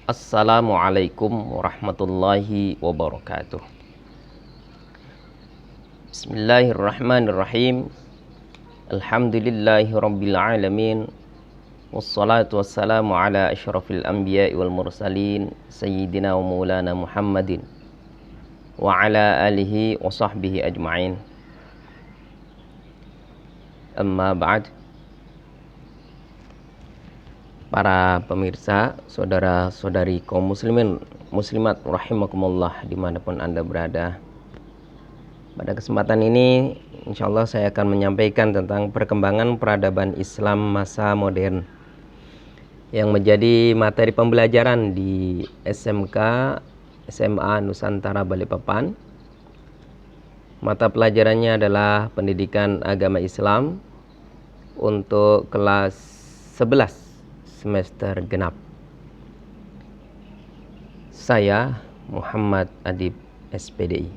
Assalamualaikum warahmatullahi wabarakatuh. Bismillahirrahmanirrahim. Alhamdulillahi rabbil alamin. Wassalatu wassalamu ala asyrafil anbiya'i wal mursalin sayyidina wa maulana Muhammadin wa ala alihi wa sahbihi ajma'in. Amma ba'd. Para pemirsa, saudara-saudari kaum muslimin, muslimat rahimakumullah dimanapun Anda berada. Pada kesempatan ini insyaallah saya akan menyampaikan tentang perkembangan peradaban Islam masa modern yang menjadi materi pembelajaran di SMK SMA Nusantara Balikpapan. Mata pelajarannya adalah Pendidikan Agama Islam untuk kelas 11 semester genap. Saya Muhammad Adib SPDI.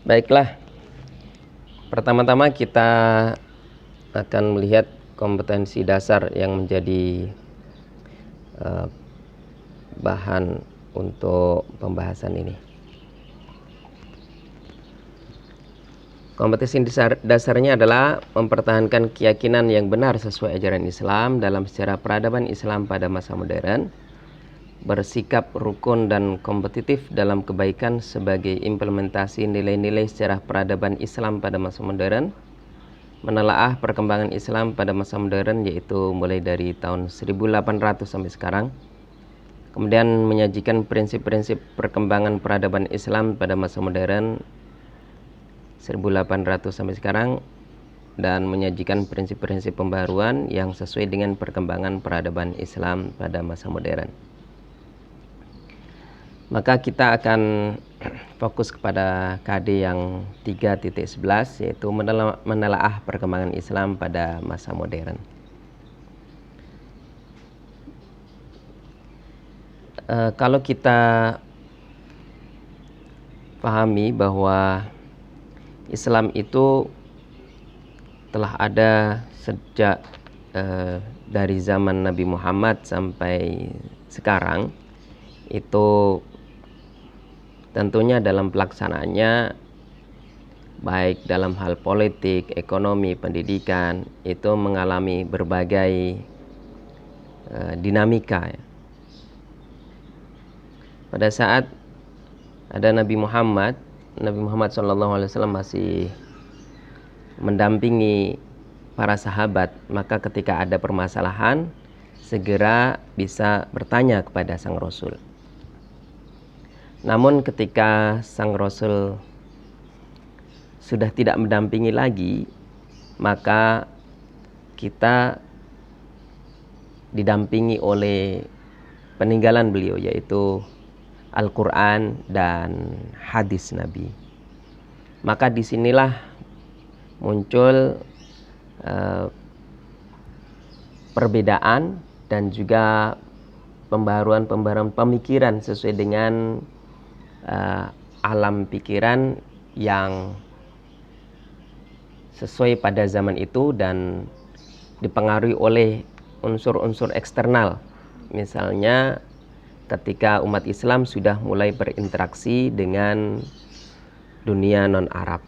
Baiklah, pertama-tama kita akan melihat kompetensi dasar yang menjadi bahan untuk pembahasan ini. Kompetensi dasarnya adalah mempertahankan keyakinan yang benar sesuai ajaran Islam dalam sejarah peradaban Islam pada masa modern, bersikap rukun dan kompetitif dalam kebaikan sebagai implementasi nilai-nilai sejarah peradaban Islam pada masa modern, menelaah perkembangan Islam pada masa modern yaitu mulai dari tahun 1800 sampai sekarang, kemudian menyajikan prinsip-prinsip perkembangan peradaban Islam pada masa modern 1800 sampai sekarang, dan menyajikan prinsip-prinsip pembaruan yang sesuai dengan perkembangan peradaban Islam pada masa modern. Maka kita akan fokus kepada KD yang 3.11 yaitu menelaah perkembangan Islam pada masa modern. Kalau kita pahami bahwa Islam itu telah ada sejak dari zaman Nabi Muhammad sampai sekarang, itu tentunya dalam pelaksanaannya baik dalam hal politik, ekonomi, pendidikan itu mengalami berbagai dinamika. Pada saat ada Nabi Muhammad SAW masih mendampingi para sahabat, maka ketika ada permasalahan segera bisa bertanya kepada sang Rasul. Namun ketika sang Rasul sudah tidak mendampingi lagi, maka kita didampingi oleh peninggalan beliau yaitu Al-Quran dan hadis Nabi. Maka disinilah muncul perbedaan dan juga pembaruan pemikiran sesuai dengan alam pikiran yang sesuai pada zaman itu dan dipengaruhi oleh unsur-unsur eksternal. Misalnya ketika umat Islam sudah mulai berinteraksi dengan dunia non-Arab.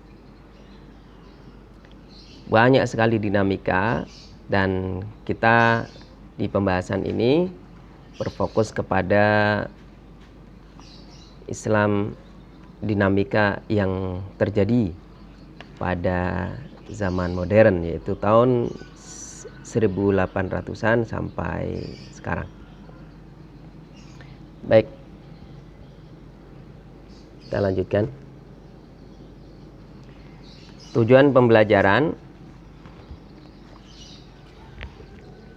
Banyak sekali dinamika, dan kita di pembahasan ini berfokus kepada Islam dinamika yang terjadi pada zaman modern, yaitu tahun 1800-an sampai sekarang. Baik, kita lanjutkan. Tujuan pembelajaran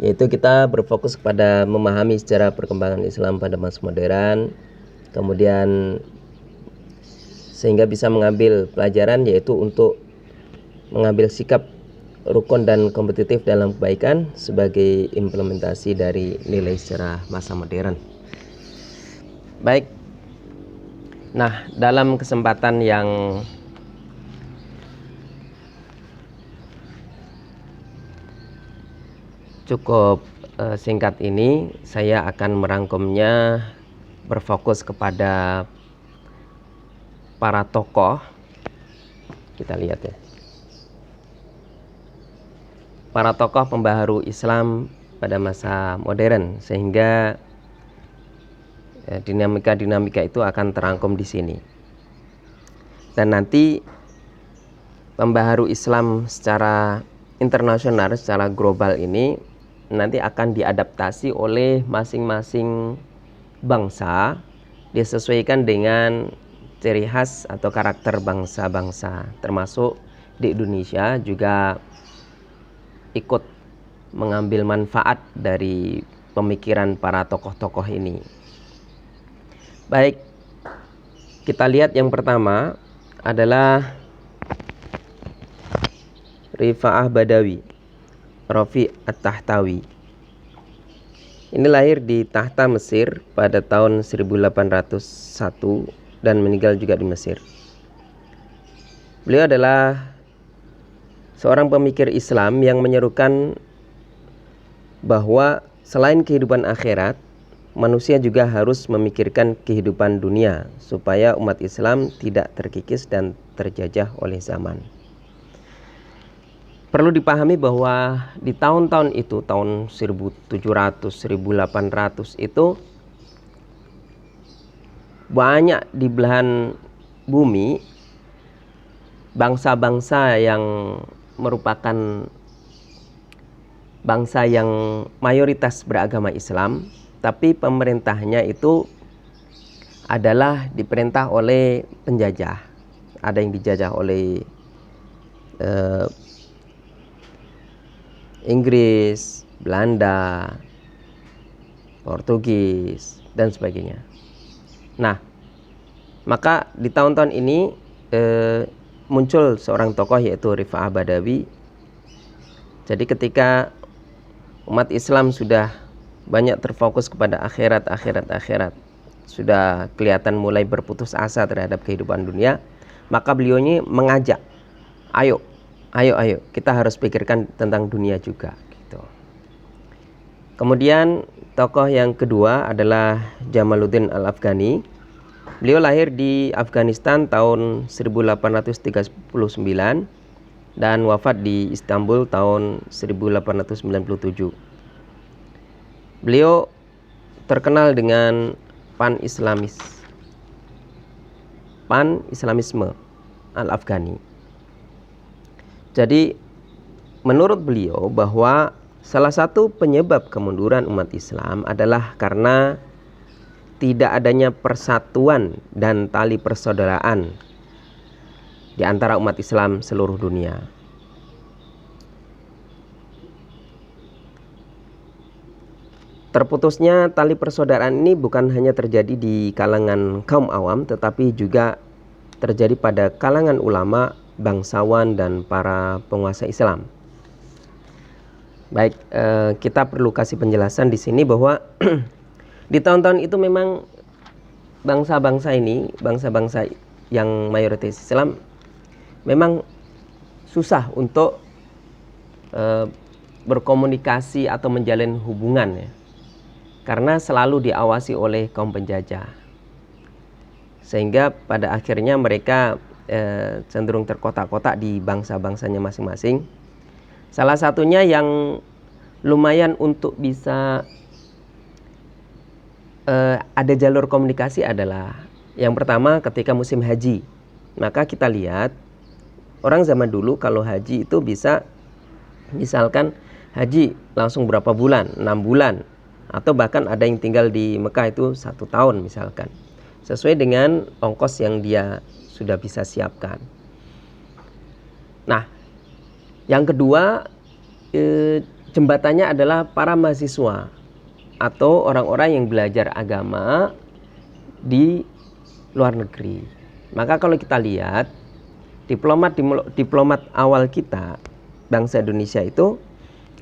yaitu kita berfokus kepada memahami sejarah perkembangan Islam pada masa modern, kemudian sehingga bisa mengambil pelajaran yaitu untuk mengambil sikap rukun dan kompetitif dalam kebaikan sebagai implementasi dari nilai sejarah masa modern. Baik, nah dalam kesempatan yang cukup singkat ini saya akan merangkumnya berfokus kepada para tokoh. Kita lihat ya. Para tokoh pembaharu Islam pada masa modern, sehingga dinamika-dinamika itu akan terangkum di sini. Dan nanti pembaharu Islam secara internasional, secara global ini nanti akan diadaptasi oleh masing-masing bangsa, disesuaikan dengan ciri khas atau karakter bangsa-bangsa, termasuk di Indonesia juga ikut mengambil manfaat dari pemikiran para tokoh-tokoh ini. Baik, kita lihat yang pertama adalah Rifa'ah Badawi, Rafi' At-Tahtawi. Ini lahir di Tahta, Mesir pada tahun 1801 dan meninggal juga di Mesir. Beliau adalah seorang pemikir Islam yang menyerukan bahwa selain kehidupan akhirat, manusia juga harus memikirkan kehidupan dunia supaya umat Islam tidak terkikis dan terjajah oleh zaman. Perlu dipahami bahwa di tahun-tahun itu, tahun 1700, 1800 itu banyak di belahan bumi bangsa-bangsa yang merupakan bangsa yang mayoritas beragama Islam, tapi pemerintahnya itu adalah diperintah oleh penjajah. Ada yang dijajah oleh Inggris, Belanda, Portugis, dan sebagainya. Nah, maka di tahun-tahun ini muncul seorang tokoh yaitu Rifa'ah Badawi. Jadi ketika umat Islam sudah banyak terfokus kepada akhirat, sudah kelihatan mulai berputus asa terhadap kehidupan dunia, maka beliau ini mengajak, ayo kita harus pikirkan tentang dunia juga gitu. Kemudian tokoh yang kedua adalah Jamaluddin Al-Afghani. Beliau lahir di Afghanistan tahun 1839 dan wafat di Istanbul tahun 1897. Beliau terkenal dengan pan-Islamisme Al-Afghani. Jadi menurut beliau bahwa salah satu penyebab kemunduran umat Islam adalah karena tidak adanya persatuan dan tali persaudaraan di antara umat Islam seluruh dunia. Terputusnya tali persaudaraan ini bukan hanya terjadi di kalangan kaum awam, tetapi juga terjadi pada kalangan ulama, bangsawan, dan para penguasa Islam. Baik, kita perlu kasih penjelasan di sini bahwa di tahun-tahun itu memang bangsa-bangsa yang mayoritas Islam memang susah untuk berkomunikasi atau menjalin hubungan ya, karena selalu diawasi oleh kaum penjajah, sehingga pada akhirnya mereka cenderung terkotak-kotak di bangsa-bangsanya masing-masing. Salah satunya yang lumayan untuk bisa ada jalur komunikasi adalah yang pertama ketika musim haji. Maka kita lihat orang zaman dulu kalau haji itu bisa misalkan haji langsung berapa bulan, 6 bulan, atau bahkan ada yang tinggal di Mekah itu 1 tahun misalkan, sesuai dengan ongkos yang dia sudah bisa siapkan. Nah, yang kedua jembatannya adalah para mahasiswa atau orang-orang yang belajar agama di luar negeri. Maka kalau kita lihat diplomat awal kita, bangsa Indonesia itu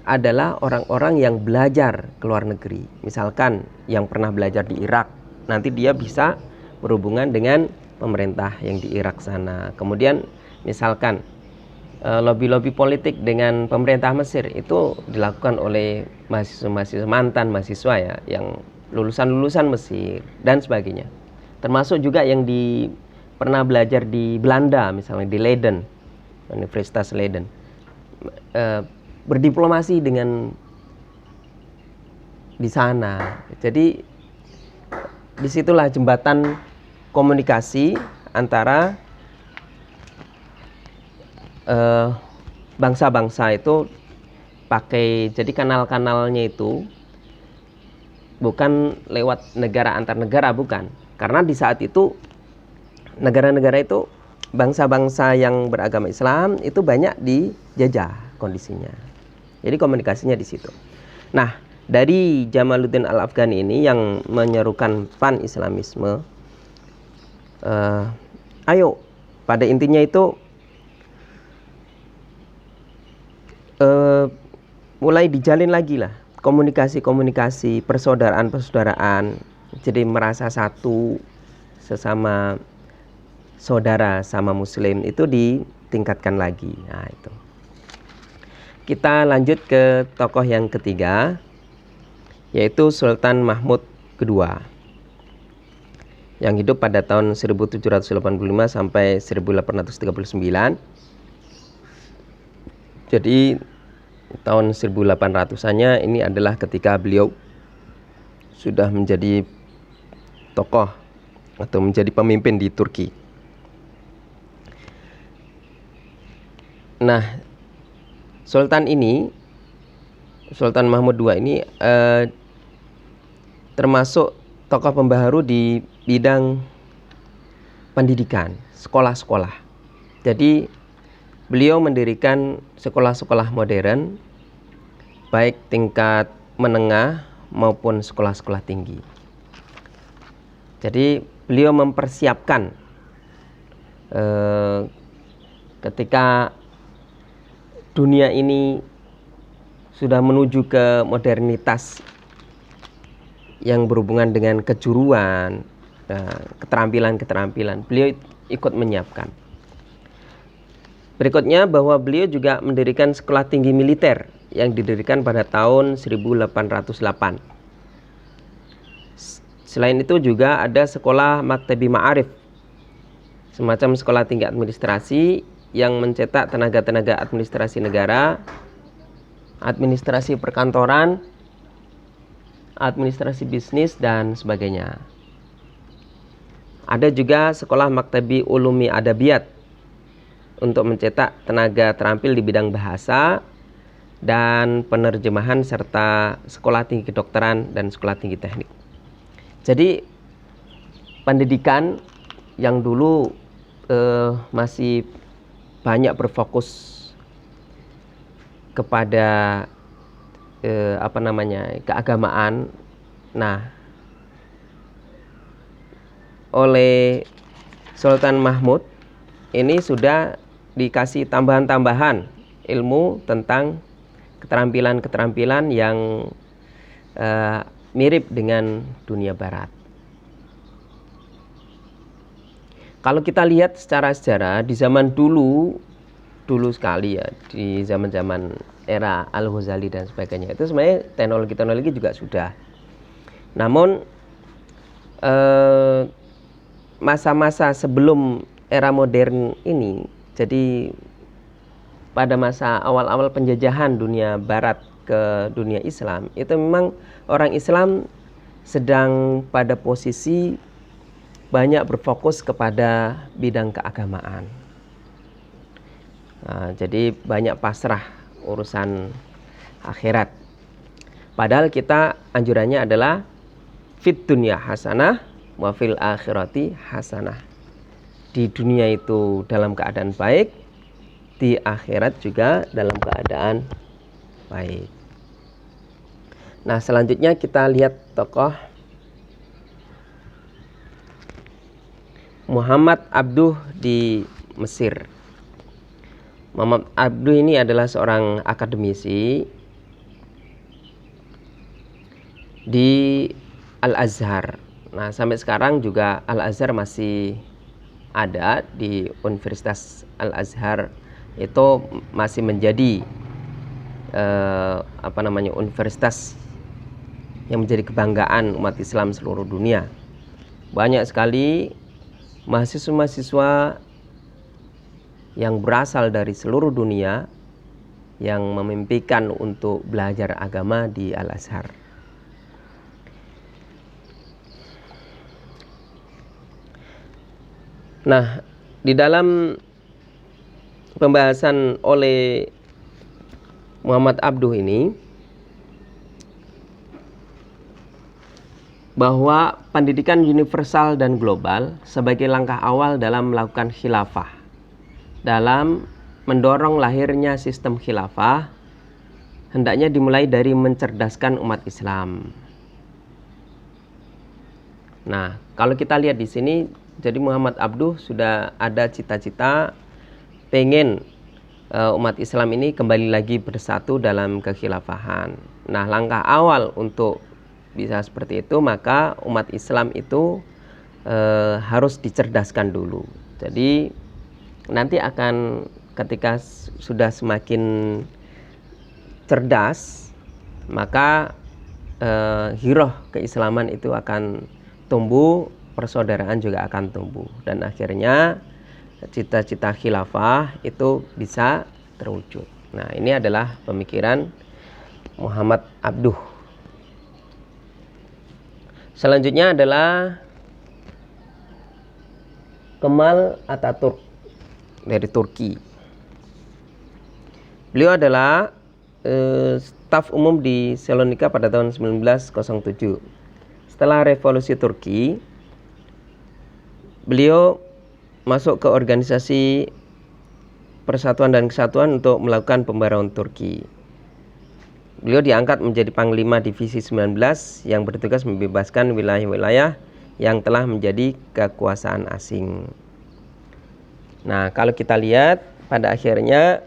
adalah orang-orang yang belajar ke luar negeri. Misalkan yang pernah belajar di Irak, nanti dia bisa berhubungan dengan pemerintah yang di Irak sana. Kemudian misalkan lobby-lobby politik dengan pemerintah Mesir itu dilakukan oleh mahasiswa mantan mahasiswa ya, yang lulusan Mesir dan sebagainya. Termasuk juga yang pernah belajar di Belanda, misalnya di Leiden, Universitas Leiden, berdiplomasi dengan di sana. Jadi disitulah jembatan komunikasi antara bangsa-bangsa itu pakai, jadi kanal-kanalnya itu bukan lewat negara antar negara, bukan. Karena di saat itu negara-negara itu, bangsa-bangsa yang beragama Islam itu banyak dijajah kondisinya. Jadi komunikasinya di situ. Nah, dari Jamaluddin Al-Afghani ini yang menyerukan pan-Islamisme, ayo pada intinya itu mulai dijalin lagi lah komunikasi persaudaraan, jadi merasa satu sesama saudara sama muslim itu ditingkatkan lagi. Nah, itu kita lanjut ke tokoh yang ketiga, yaitu Sultan Mahmud kedua, yang hidup pada tahun 1785 sampai 1839. Jadi tahun 1800-annya ini adalah ketika beliau sudah menjadi tokoh atau menjadi pemimpin di Turki. Nah, Sultan Mahmud II ini termasuk tokoh pembaharu di bidang pendidikan, sekolah-sekolah. Jadi beliau mendirikan sekolah-sekolah modern, baik tingkat menengah maupun sekolah-sekolah tinggi. Jadi beliau mempersiapkan ketika dunia ini sudah menuju ke modernitas yang berhubungan dengan kejuruan, keterampilan-keterampilan, beliau ikut menyiapkan. Berikutnya bahwa beliau juga mendirikan sekolah tinggi militer yang didirikan pada tahun 1808. Selain itu juga ada sekolah Maktabi Ma'arif, semacam sekolah tinggi administrasi yang mencetak tenaga-tenaga administrasi negara, administrasi perkantoran, administrasi bisnis, dan sebagainya. Ada juga sekolah Maktabi Ulumi Adabiyat untuk mencetak tenaga terampil di bidang bahasa dan penerjemahan, serta sekolah tinggi kedokteran dan sekolah tinggi teknik. Jadi pendidikan yang dulu masih banyak berfokus kepada keagamaan. Nah, oleh Sultan Mahmud ini sudah dikasih tambahan-tambahan ilmu tentang keterampilan-keterampilan yang mirip dengan dunia barat. Kalau kita lihat secara sejarah di zaman dulu sekali ya, di zaman-zaman era Al-Ghazali dan sebagainya, itu sebenarnya teknologi juga sudah. Namun masa-masa sebelum era modern ini, jadi pada masa awal-awal penjajahan dunia barat ke dunia Islam, itu memang orang Islam sedang pada posisi banyak berfokus kepada bidang keagamaan. Nah, jadi banyak pasrah urusan akhirat. Padahal kita anjurannya adalah fit dunya hasanah wa fil akhirati hasanah. Di dunia itu dalam keadaan baik, di akhirat juga dalam keadaan baik. Nah, selanjutnya kita lihat tokoh Muhammad Abduh di Mesir. Muhammad Abduh ini adalah seorang akademisi di Al-Azhar. Nah, sampai sekarang juga Al-Azhar masih ada di Universitas Al-Azhar itu masih menjadi universitas yang menjadi kebanggaan umat Islam seluruh dunia. Banyak sekali mahasiswa-mahasiswa yang berasal dari seluruh dunia yang memimpikan untuk belajar agama di Al-Azhar. Nah, di dalam pembahasan oleh Muhammad Abduh ini, bahwa pendidikan universal dan global sebagai langkah awal dalam melakukan khilafah, dalam mendorong lahirnya sistem khilafah, hendaknya dimulai dari mencerdaskan umat Islam. Nah, kalau kita lihat di sini, jadi Muhammad Abduh sudah ada cita-cita pengen umat Islam ini kembali lagi bersatu dalam kekhilafahan. Nah, langkah awal untuk bisa seperti itu, maka umat Islam itu harus dicerdaskan dulu. Jadi nanti akan ketika sudah semakin cerdas, maka hiroh keislaman itu akan tumbuh, persaudaraan juga akan tumbuh, dan akhirnya cita-cita khilafah itu bisa terwujud. Nah, ini adalah pemikiran Muhammad Abduh. Selanjutnya adalah Kemal Ataturk dari Turki. Beliau adalah staf umum di Salonika pada tahun 1907. Setelah revolusi Turki, beliau masuk ke organisasi Persatuan dan Kesatuan untuk melakukan pembaruan Turki. Beliau diangkat menjadi Panglima Divisi 19 yang bertugas membebaskan wilayah-wilayah yang telah menjadi kekuasaan asing. Nah, kalau kita lihat pada akhirnya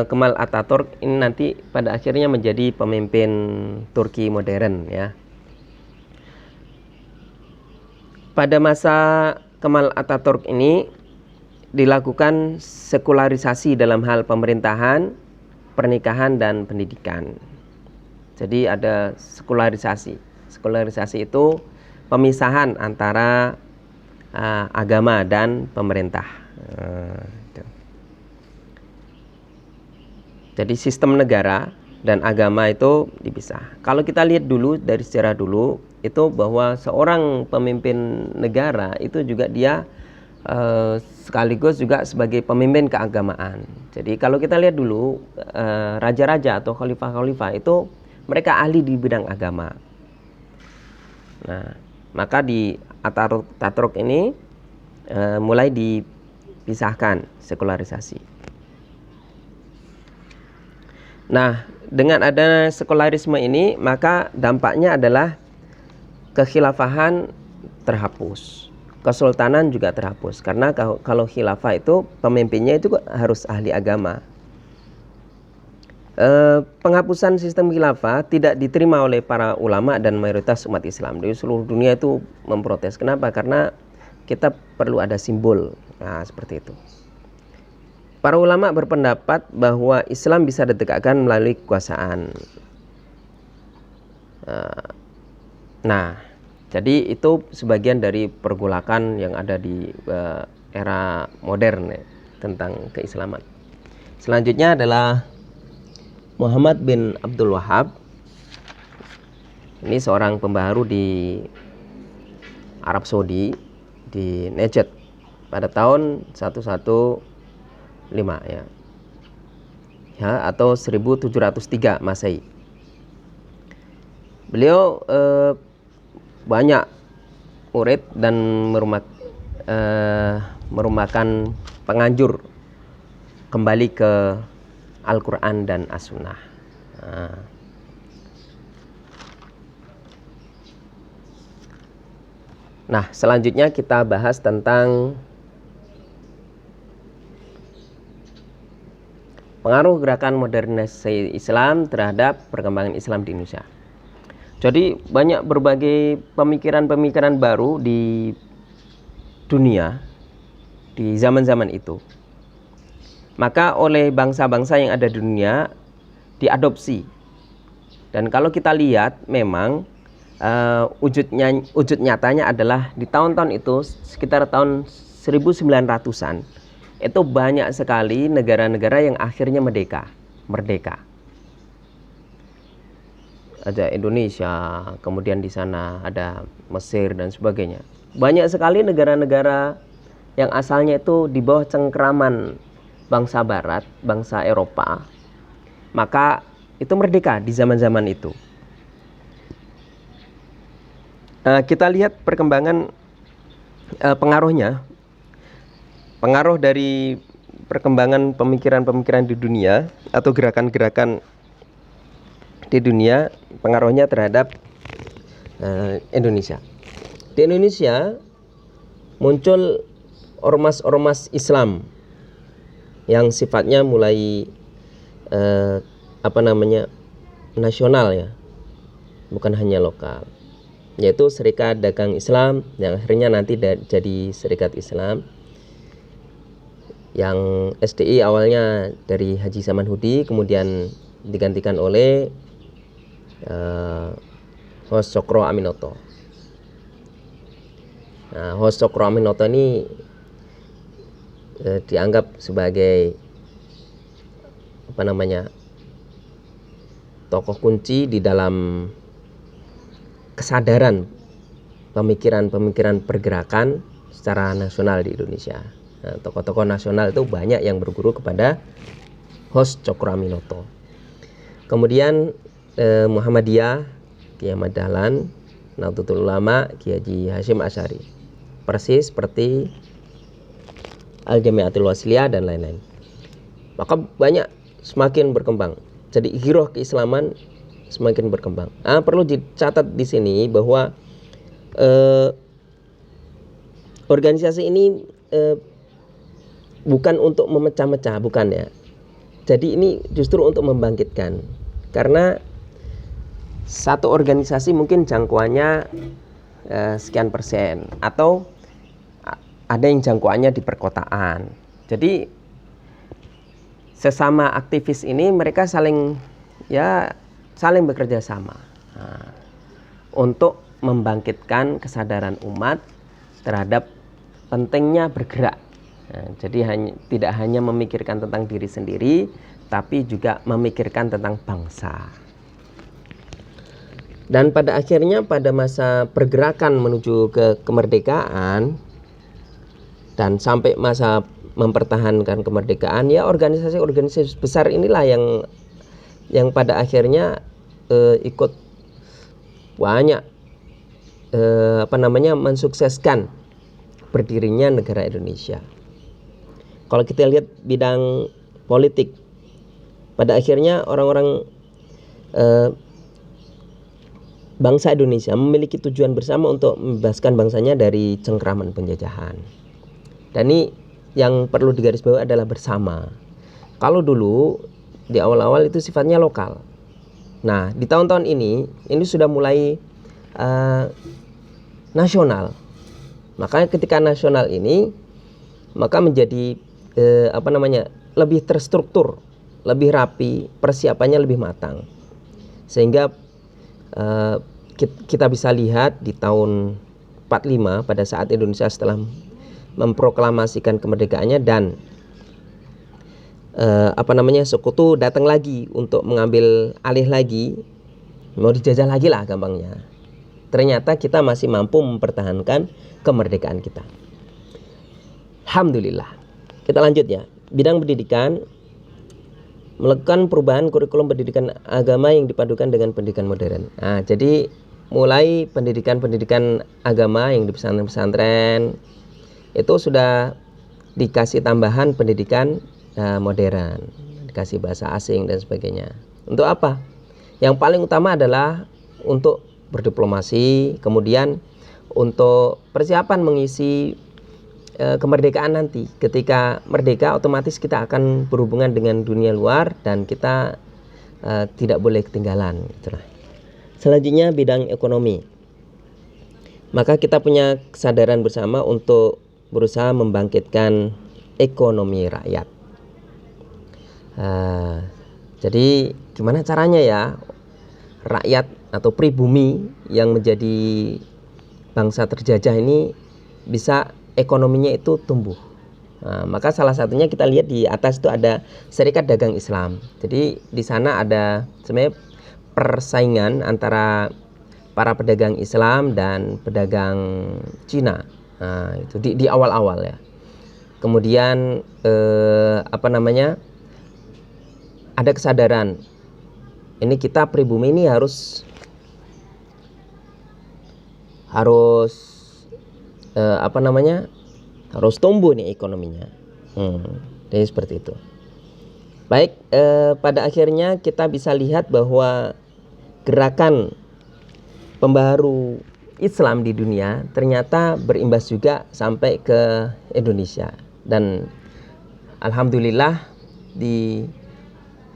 Kemal Ataturk ini nanti pada akhirnya menjadi pemimpin Turki modern, ya. Pada masa Kemal Ataturk ini dilakukan sekularisasi dalam hal pemerintahan, pernikahan, dan pendidikan. Jadi ada sekularisasi. Sekularisasi itu pemisahan antara agama dan pemerintah. Jadi sistem negara dan agama itu dipisah. Kalau kita lihat dulu dari sejarah dulu, itu bahwa seorang pemimpin negara itu juga dia sekaligus juga sebagai pemimpin keagamaan. Jadi kalau kita lihat dulu raja-raja atau khalifah-khalifah itu mereka ahli di bidang agama. Nah, maka di Ataturk ini mulai dipisahkan sekularisasi. Nah, dengan adanya sekularisme ini, maka dampaknya adalah kekhilafahan terhapus, kesultanan juga terhapus. Karena kalau khilafah itu pemimpinnya itu harus ahli agama. Penghapusan sistem khilafah tidak diterima oleh para ulama dan mayoritas umat Islam di seluruh dunia itu memprotes. Kenapa? Karena kita perlu ada simbol. Nah, seperti itu. Para ulama berpendapat bahwa Islam bisa ditegakkan melalui kekuasaan. Nah, jadi itu sebagian dari pergolakan yang ada di era modern, ya, tentang keislaman. Selanjutnya adalah Muhammad bin Abdul Wahab. Ini seorang pembaharu di Arab Saudi, di Najd pada tahun 115 ya, atau 1703 Masehi. Beliau banyak murid dan merupakan penganjur kembali ke Al-Quran dan As-Sunnah. Nah, selanjutnya kita bahas tentang pengaruh gerakan modernisasi Islam terhadap perkembangan Islam di Indonesia. Jadi banyak berbagai pemikiran-pemikiran baru di dunia di zaman-zaman itu. maka oleh bangsa-bangsa yang ada di dunia diadopsi. Dan kalau kita lihat memang wujud nyatanya adalah di tahun-tahun itu sekitar tahun 1900-an itu banyak sekali negara-negara yang akhirnya merdeka. Ada Indonesia, kemudian di sana ada Mesir dan sebagainya. Banyak sekali negara-negara yang asalnya itu di bawah cengkraman bangsa Barat, bangsa Eropa, maka itu merdeka di zaman-zaman itu. Kita lihat perkembangan pengaruh dari perkembangan pemikiran-pemikiran di dunia atau gerakan-gerakan di dunia, pengaruhnya terhadap Indonesia. Di Indonesia muncul ormas-ormas Islam yang sifatnya mulai nasional ya, bukan hanya lokal, yaitu Serikat Dagang Islam yang akhirnya nanti jadi Serikat Islam, yang SDI awalnya dari Haji Samanhudi kemudian digantikan oleh Hos Cokro Aminoto. Nah, Hos Cokro Aminoto ini dianggap sebagai tokoh kunci di dalam kesadaran pemikiran pergerakan secara nasional di Indonesia. Nah, tokoh-tokoh nasional itu banyak yang berguru kepada Hos Cokro Aminoto. Kemudian Muhammadiyah, Kiai Ahmad Dahlan, Nahdlatul Ulama, Kiai Haji Hasyim Asy'ari. Persis seperti Al-Jami'atul Wasliyah dan lain-lain. Maka banyak semakin berkembang. Jadi giroh keislaman semakin berkembang. Perlu dicatat di sini bahwa organisasi ini bukan untuk memecah-mecah, bukan ya. Jadi ini justru untuk membangkitkan. Karena satu organisasi mungkin jangkauannya sekian persen, atau ada yang jangkauannya di perkotaan. Jadi sesama aktivis ini mereka saling bekerja sama untuk membangkitkan kesadaran umat terhadap pentingnya bergerak. Jadi tidak hanya memikirkan tentang diri sendiri, tapi juga memikirkan tentang bangsa. Dan pada akhirnya pada masa pergerakan menuju ke kemerdekaan dan sampai masa mempertahankan kemerdekaan, ya organisasi-organisasi besar inilah yang pada akhirnya ikut banyak mensukseskan berdirinya negara Indonesia. Kalau kita lihat bidang politik, pada akhirnya orang-orang bangsa Indonesia memiliki tujuan bersama untuk membebaskan bangsanya dari cengkraman penjajahan. Dan ini yang perlu digarisbawahi adalah bersama. Kalau dulu di awal-awal itu sifatnya lokal. Nah, di tahun-tahun ini sudah mulai nasional. Makanya ketika nasional ini maka menjadi lebih terstruktur, lebih rapi, persiapannya lebih matang. Sehingga kita bisa lihat di tahun 45 pada saat Indonesia setelah memproklamasikan kemerdekaannya dan sekutu datang lagi untuk mengambil alih lagi, mau dijajah lagi lah gampangnya. Ternyata kita masih mampu mempertahankan kemerdekaan kita. Alhamdulillah. Kita lanjut ya. Bidang pendidikan melakukan perubahan kurikulum pendidikan agama yang dipadukan dengan pendidikan modern. Nah, jadi mulai pendidikan agama yang di pesantren-pesantren itu sudah dikasih tambahan pendidikan modern, dikasih bahasa asing dan sebagainya. Untuk apa? Yang paling utama adalah untuk berdiplomasi, kemudian untuk persiapan mengisi kemerdekaan nanti. Ketika merdeka otomatis kita akan berhubungan dengan dunia luar dan kita tidak boleh ketinggalan. Selanjutnya bidang ekonomi. Maka kita punya kesadaran bersama untuk berusaha membangkitkan ekonomi rakyat. Jadi gimana caranya ya rakyat atau pribumi yang menjadi bangsa terjajah ini bisa ekonominya itu tumbuh. Maka salah satunya kita lihat di atas itu ada Serikat Dagang Islam. Jadi di sana ada sebenarnya persaingan antara para pedagang Islam dan pedagang Cina. Itu di awal-awal ya. Kemudian ada kesadaran ini kita pribumi ini harus harus tumbuh nih ekonominya. Jadi seperti itu. Baik, pada akhirnya kita bisa lihat bahwa gerakan pembaharu Islam di dunia ternyata berimbas juga sampai ke Indonesia. Dan alhamdulillah di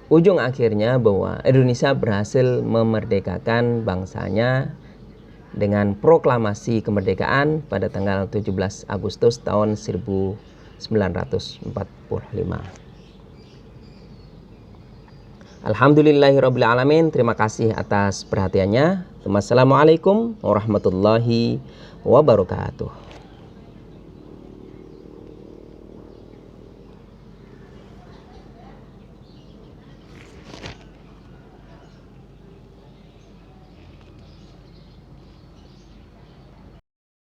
ujung akhirnya bahwa Indonesia berhasil memerdekakan bangsanya dengan proklamasi kemerdekaan pada tanggal 17 Agustus tahun 1945. Alhamdulillahirrabbilalamin. Terima kasih atas perhatiannya. Wassalamualaikum warahmatullahi wabarakatuh.